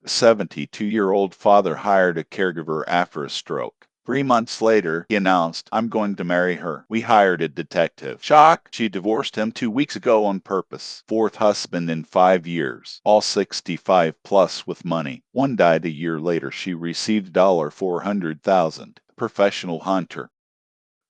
A 72-year-old father hired a caregiver after a stroke. 3 months later, he announced, I'm going to marry her. We hired a detective. Shock! She divorced him 2 weeks ago on purpose. Fourth husband in 5 years. All 65 plus with money. One died a year later. She received $400,000. Professional hunter.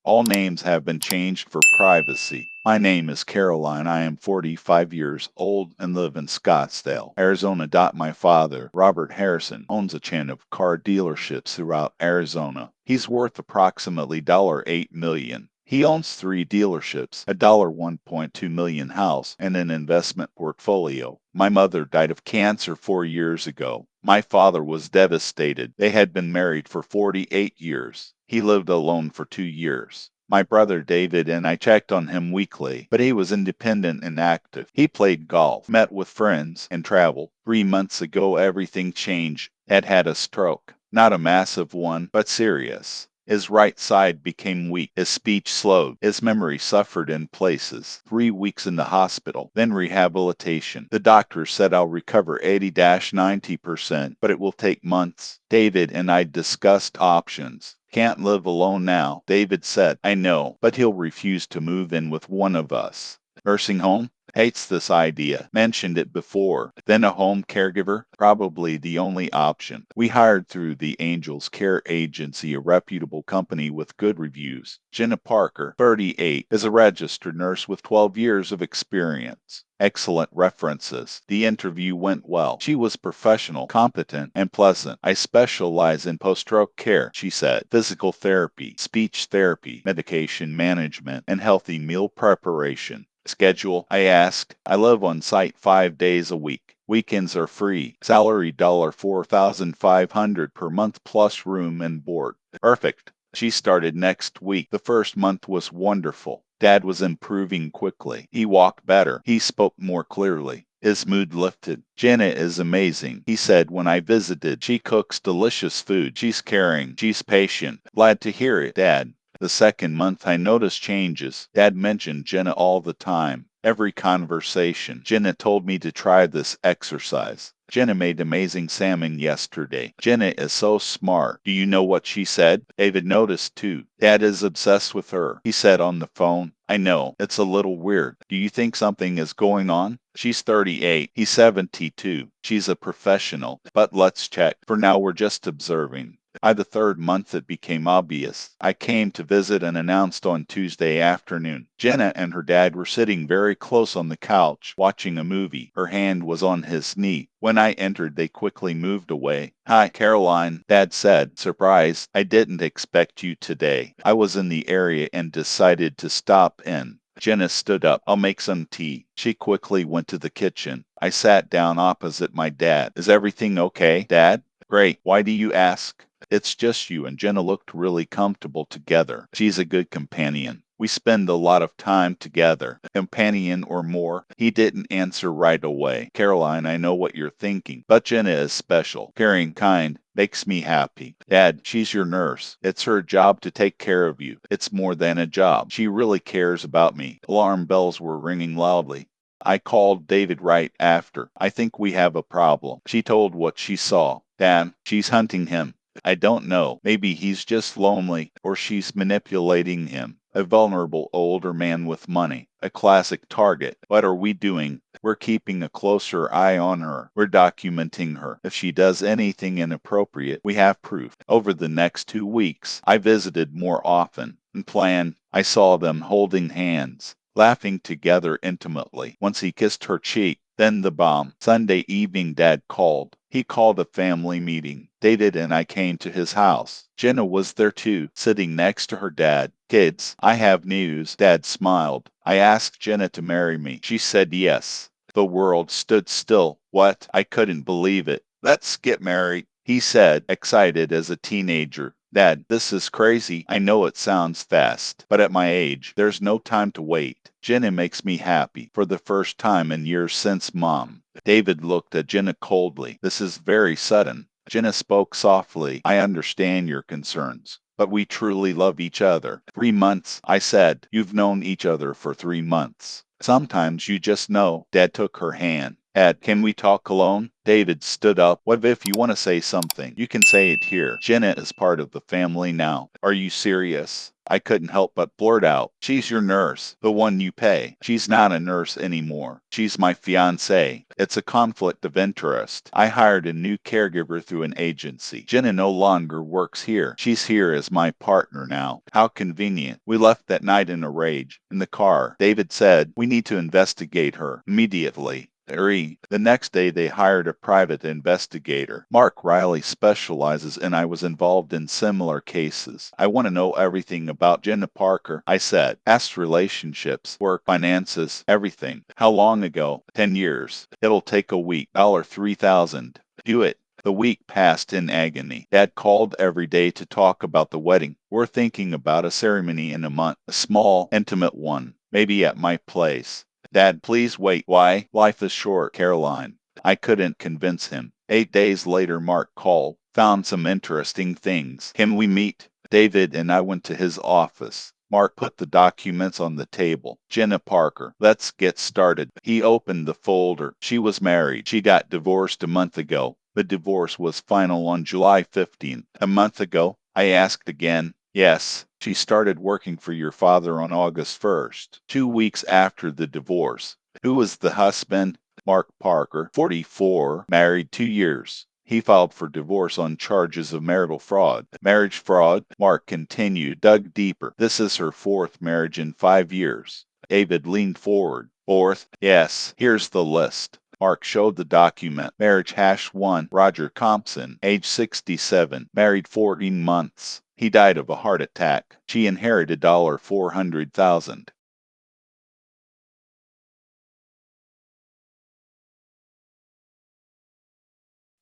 All names have been changed for privacy. My name is Caroline. I am 45 years old and live in Scottsdale, Arizona. My father, Robert Harrison, owns a chain of car dealerships throughout Arizona. He's worth approximately $8 million. He owns 3 dealerships, a $1.2 million house, and an investment portfolio. My mother died of cancer 4 years ago. My father was devastated. They had been married for 48 years. He lived alone for 2 years. My brother David and I checked on him weekly, but he was independent and active. He played golf, met with friends, and traveled. 3 months ago, everything changed. Dad had a stroke. Not a massive one, but serious. His right side became weak, his speech slowed, his memory suffered in places. 3 weeks in the hospital, then rehabilitation. The doctor said I'll recover 80-90%, but it will take months. David and I discussed options. Can't live alone now, David said. I know, but he'll refuse to move in with one of us. Nursing home? Hates this idea. Mentioned it before. Then a home caregiver? Probably the only option. We hired through the Angels Care Agency, a reputable company with good reviews. Jenna Parker, 38, is a registered nurse with 12 years of experience. Excellent references. The interview went well. She was professional, competent, and pleasant. I specialize in post-stroke care, she said. Physical therapy, speech therapy, medication management, and healthy meal preparation. Schedule? I asked. I live on site 5 days a week. Weekends are free. Salary $4,500 per month plus room and board. Perfect. She started next week. The first month was wonderful. Dad was improving quickly. He walked better. He spoke more clearly. His mood lifted. Jenna is amazing, he said when I visited. She cooks delicious food. She's caring. She's patient. Glad to hear it, Dad. The second month I noticed changes. Dad mentioned Jenna all the time. Every conversation. Jenna told me to try this exercise. Jenna made amazing salmon yesterday. Jenna is so smart. Do you know what she said? David noticed too. Dad is obsessed with her, he said on the phone. I know, it's a little weird. Do you think something is going on? She's 38. He's 72. She's a professional. But let's check. For now, we're just observing. By the third month, it became obvious. I came to visit and announced on Tuesday afternoon. Jenna and her dad were sitting very close on the couch, watching a movie. Her hand was on his knee. When I entered, they quickly moved away. Hi, Caroline, Dad said, surprised. I didn't expect you today. I was in the area and decided to stop in. Jenna stood up. I'll make some tea. She quickly went to the kitchen. I sat down opposite my dad. Is everything okay, Dad? Great. Why do you ask? It's just you and Jenna looked really comfortable together. She's a good companion. We spend a lot of time together. Companion or more. He didn't answer right away. Caroline, I know what you're thinking, but Jenna is special. Caring, kind, makes me happy. Dad, she's your nurse. It's her job to take care of you. It's more than a job. She really cares about me. Alarm bells were ringing loudly. I called David right after. I think we have a problem. She told what she saw. Dad, she's hunting him. I don't know. Maybe he's just lonely, or she's manipulating him. A vulnerable older man with money. A classic target. What are we doing? We're keeping a closer eye on her. We're documenting her. If she does anything inappropriate, we have proof. Over the next 2 weeks, I visited more often and planned. I saw them holding hands, laughing together intimately. Once he kissed her cheek, then the bomb. Sunday evening, Dad called. He called a family meeting. David and I came to his house. Jenna was there too, sitting next to her dad. Kids, I have news. Dad smiled. I asked Jenna to marry me. She said yes. The world stood still. What? I couldn't believe it. Let's get married, he said, excited as a teenager. Dad, this is crazy. I know it sounds fast, but at my age, there's no time to wait. Jenna makes me happy for the first time in years since Mom. David looked at Jenna coldly. This is very sudden. Jenna spoke softly. I understand your concerns, but we truly love each other. 3 months, I said. You've known each other for 3 months. Sometimes you just know. Dad took her hand. Ed, can we talk alone? David stood up. What if you want to say something? You can say it here. Jenna is part of the family now. Are you serious? I couldn't help but blurt out. She's your nurse, the one you pay. She's not a nurse anymore. She's my fiancée. It's a conflict of interest. I hired a new caregiver through an agency. Jenna no longer works here. She's here as my partner now. How convenient. We left that night in a rage. In the car, David said, we need to investigate her immediately. The next day, they hired a private investigator. Mark Riley specializes, and I was involved in similar cases. I want to know everything about Jenna Parker, I said. Past relationships, work, finances, everything. How long ago? 10 years. It'll take a week. $3,000. Do it. The week passed in agony. Dad called every day to talk about the wedding. We're thinking about a ceremony in a month, a small, intimate one, maybe at my place. Dad, please wait. Why? Life is short, Caroline. I couldn't convince him. 8 days later, Mark called. Found some interesting things. Can we meet? David and I went to his office. Mark put the documents on the table. Jenna Parker. Let's get started. He opened the folder. She was married. She got divorced a month ago. The divorce was final on July 15th. A month ago? I asked again. Yes, she started working for your father on August 1st, 2 weeks after the divorce. Who was the husband? Mark Parker, 44, married 2 years. He filed for divorce on charges of marital fraud. Marriage fraud? Mark continued, dug deeper. This is her fourth marriage in 5 years. David leaned forward. Fourth? Yes, here's the list. Mark showed the document. Marriage #1, Roger Thompson, age 67, married 14 months. He died of a heart attack. She inherited $400,000.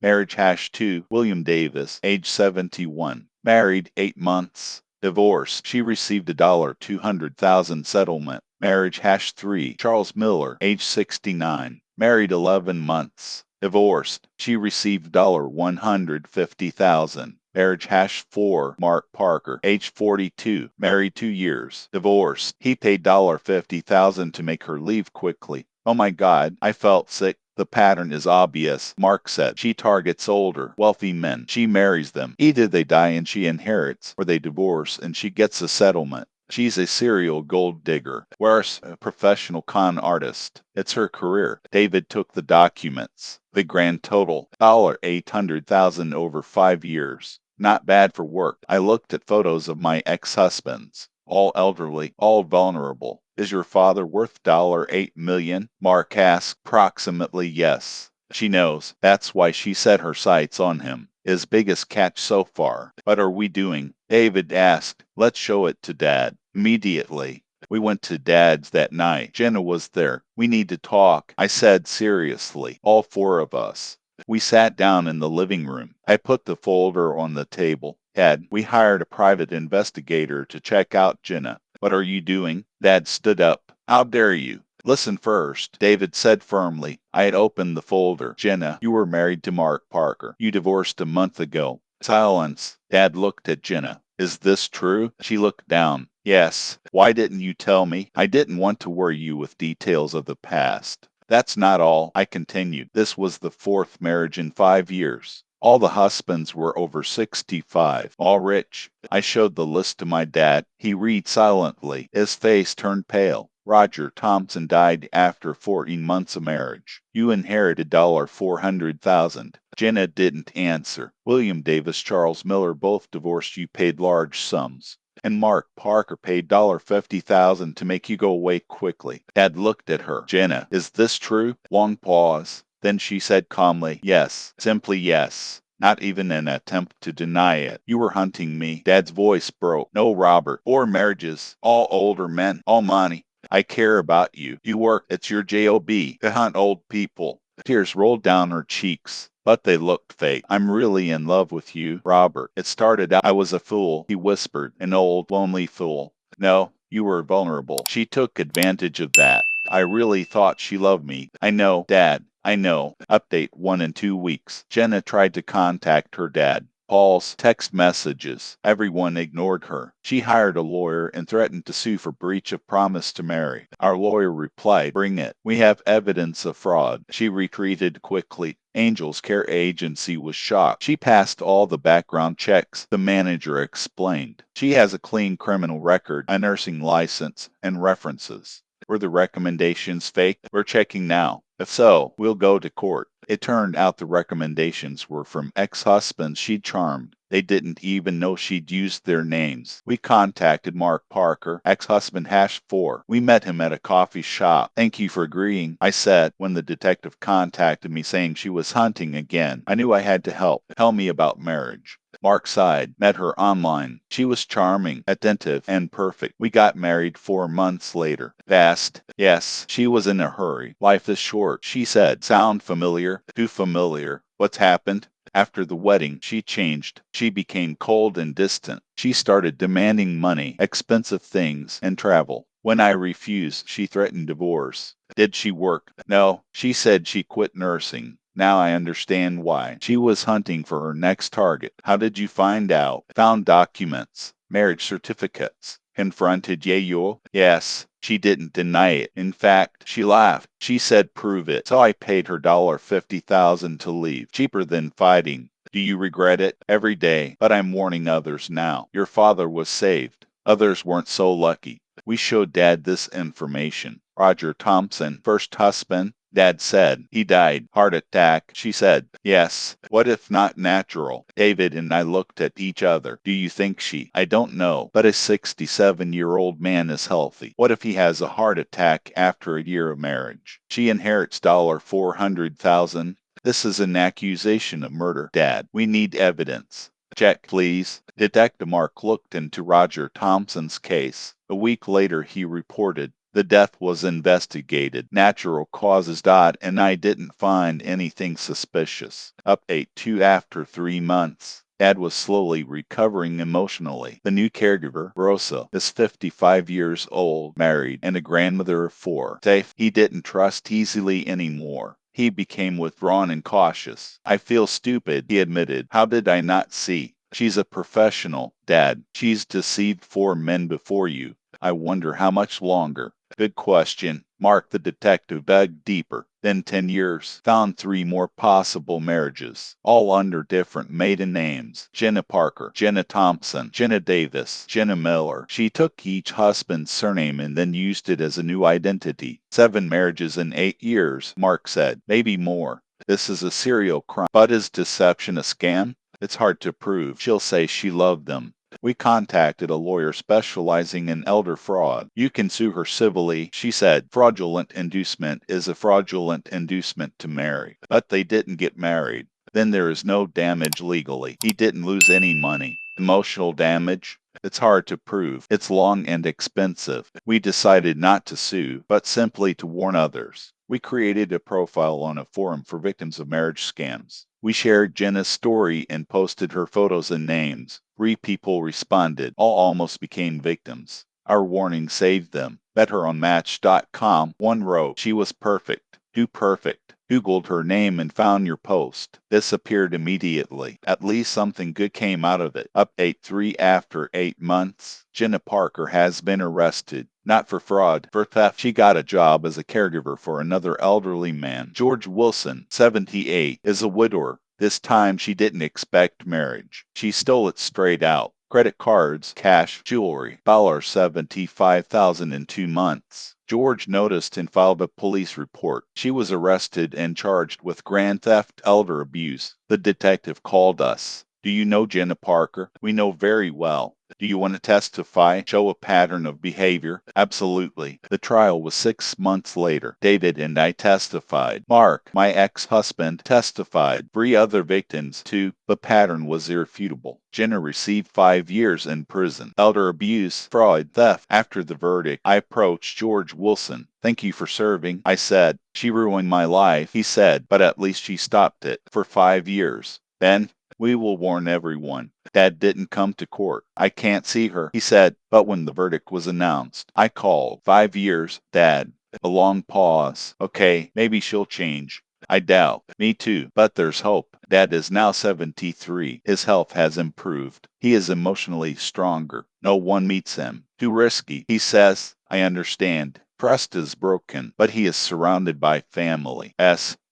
Marriage #2, William Davis, age 71, married 8 months. Divorce. She received a $200,000 settlement. Marriage #3, Charles Miller, age 69, married 11 months. Divorced. She received $150,000. Marriage #4, Mark Parker, age 42, married 2 years. Divorced. He paid $50,000 to make her leave quickly. Oh my God, I felt sick. The pattern is obvious, Mark said. She targets older, wealthy men. She marries them. Either they die and she inherits, or they divorce and she gets a settlement. She's a serial gold digger. Worse, a professional con artist. It's her career. David took the documents. The grand total, $800,000 over 5 years. Not bad for work. I looked at photos of my ex-husbands. All elderly, all vulnerable. Is your father worth $8 million? Mark asked. Approximately, yes. She knows. That's why she set her sights on him. His biggest catch so far. What are we doing? David asked. Let's show it to Dad. Immediately. We went to Dad's that night. Jenna was there. We need to talk, I said seriously. All four of us. We sat down in the living room. I put the folder on the table. Dad, we hired a private investigator to check out Jenna. What are you doing? Dad stood up. How dare you? Listen first, David said firmly. I had opened the folder. Jenna, you were married to Mark Parker. You divorced a month ago. Silence. Dad looked at Jenna. Is this true? She looked down. Yes. Why didn't you tell me? I didn't want to worry you with details of the past. That's not all, I continued. This was the fourth marriage in 5 years. All the husbands were over 65, all rich. I showed the list to my dad. He read silently. His face turned pale. Roger Thompson died after 14 months of marriage. You inherited $400,000. Jenna didn't answer. William Davis, Charles Miller both divorced you, paid large sums. And Mark Parker paid $50,000 to make you go away quickly. Dad looked at her. Jenna, is this true? Long pause. Then she said calmly, yes, simply yes. Not even an attempt to deny it. You were hunting me. Dad's voice broke. No, Robert. 4 marriages. All older men. All money. I care about you. You work. It's your job to hunt old people. Tears rolled down her cheeks, but they looked fake. I'm really in love with you, Robert. It started out I was a fool, he whispered, an old, lonely fool. No, you were vulnerable. She took advantage of that. I really thought she loved me. I know, Dad. I know. Update 1 in 2 weeks. Jenna tried to contact her dad. Paul's text messages. Everyone ignored her. She hired a lawyer and threatened to sue for breach of promise to marry. Our lawyer replied, "Bring it. We have evidence of fraud." She retreated quickly. Angel's Care Agency was shocked. She passed all the background checks, the manager explained. She has a clean criminal record, a nursing license, and references. Were the recommendations fake? We're checking now. If so, we'll go to court. It turned out the recommendations were from ex-husbands she'd charmed. They didn't even know she'd used their names. We contacted Mark Parker, ex-husband #4. We met him at a coffee shop. "Thank you for agreeing," I said when the detective contacted me saying she was hunting again. I knew I had to help. Tell me about marriage. Mark sighed. Met her online. She was charming, attentive, and perfect. We got married 4 months later. Fast. Yes, she was in a hurry. Life is short, she said. Sound familiar? Too familiar. What's happened? After the wedding, she changed. She became cold and distant. She started demanding money, expensive things, and travel. When I refused, she threatened divorce. Did she work? No, she said she quit nursing. Now I understand why. She was hunting for her next target. How did you find out? Found documents, marriage certificates. Confronted Yayo? Yes. She didn't deny it. In fact, she laughed. She said, "Prove it." So I paid her $50,000 to leave. Cheaper than fighting. Do you regret it? Every day. But I'm warning others now. Your father was saved. Others weren't so lucky. We showed Dad this information. Roger Thompson, first husband. Dad said, "He died. Heart attack." She said, "Yes. What if not natural?" David and I looked at each other. Do you think she? I don't know. But a 67-year-old man is healthy. What if he has a heart attack after a year of marriage? She inherits $400,000. This is an accusation of murder, Dad. We need evidence. Check, please. Detective Mark looked into Roger Thompson's case. A week later, he reported, "The death was investigated. Natural causes. And I didn't find anything suspicious." Update 2 after 3 months. Dad was slowly recovering emotionally. The new caregiver, Rosa, is 55 years old, married, and a grandmother of 4. Safe. He didn't trust easily anymore. He became withdrawn and cautious. "I feel stupid," he admitted. "How did I not see? She's a professional, Dad. She's deceived 4 men before you. I wonder how much longer." Good question. Mark the detective dug deeper. Then 10 years. Found 3 more possible marriages, all under different maiden names. Jenna Parker, Jenna Thompson, Jenna Davis, Jenna Miller. She took each husband's surname and then used it as a new identity. 7 marriages in 8 years, Mark said. Maybe more. This is a serial crime. But is deception a scam? It's hard to prove. She'll say she loved them. We contacted a lawyer specializing in elder fraud. You can sue her civilly, she said. Fraudulent inducement is a fraudulent inducement to marry. But they didn't get married. Then there is no damage legally. He didn't lose any money. Emotional damage? It's hard to prove. It's long and expensive. We decided not to sue, but simply to warn others. We created a profile on a forum for victims of marriage scams. We shared Jenna's story and posted her photos and names. 3 people responded. All almost became victims. Our warning saved them. Met her on Match.com. One wrote, "She was perfect. Too perfect." Googled her name and found your post. Disappeared immediately. At least something good came out of it. Update 3 after 8 months. Jenna Parker has been arrested. Not for fraud, for theft. She got a job as a caregiver for another elderly man. George Wilson, 78, is a widower. This time she didn't expect marriage. She stole it straight out. Credit cards, cash, jewelry, $75,000 in 2 months. George noticed and filed a police report. She was arrested and charged with grand theft, elder abuse. The detective called us. "Do you know Jenna Parker?" "We know very well." "Do you want to testify? Show a pattern of behavior?" "Absolutely." The trial was 6 months later. David and I testified. Mark, my ex-husband, testified. 3 other victims, too. The pattern was irrefutable. Jenna received 5 years in prison. Elder abuse, fraud, theft. After the verdict, I approached George Wilson. "Thank you for serving," I said. "She ruined my life," he said, "but at least she stopped it. For 5 years. Then, we will warn everyone. Dad didn't come to court. I can't see her," he said. But when the verdict was announced, I called. 5 years, Dad. A long pause. Okay, maybe she'll change. I doubt. Me too. But there's hope. Dad is now 73. His health has improved. He is emotionally stronger. No one meets him. Too risky. He says, I understand. Trust is broken, but he is surrounded by family.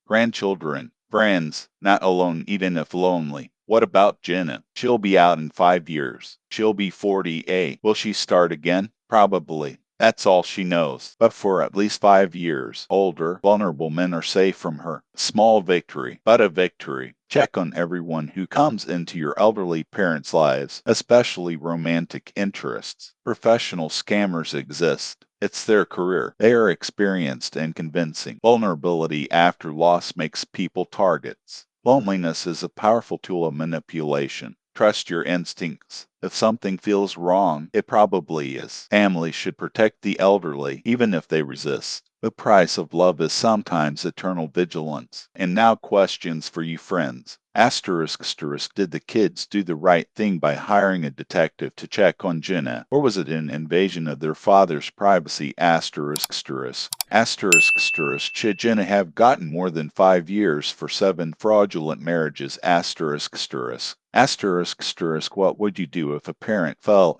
Grandchildren, friends, not alone even if lonely. What about Jenna? She'll be out in 5 years. She'll be 40A. Will she start again? Probably. That's all she knows. But for at least 5 years, older, vulnerable men are safe from her. Small victory, but a victory. Check on everyone who comes into your elderly parents' lives, especially romantic interests. Professional scammers exist. It's their career. They are experienced and convincing. Vulnerability after loss makes people targets. Loneliness is a powerful tool of manipulation. Trust your instincts. If something feels wrong, it probably is. Families should protect the elderly, even if they resist. The price of love is sometimes eternal vigilance. And now questions for you friends. Did the kids do the right thing by hiring a detective to check on Jenna, or was it an invasion of their father's privacy? Should Jenna have gotten more than 5 years for 7 fraudulent marriages? What would you do if a parent fell in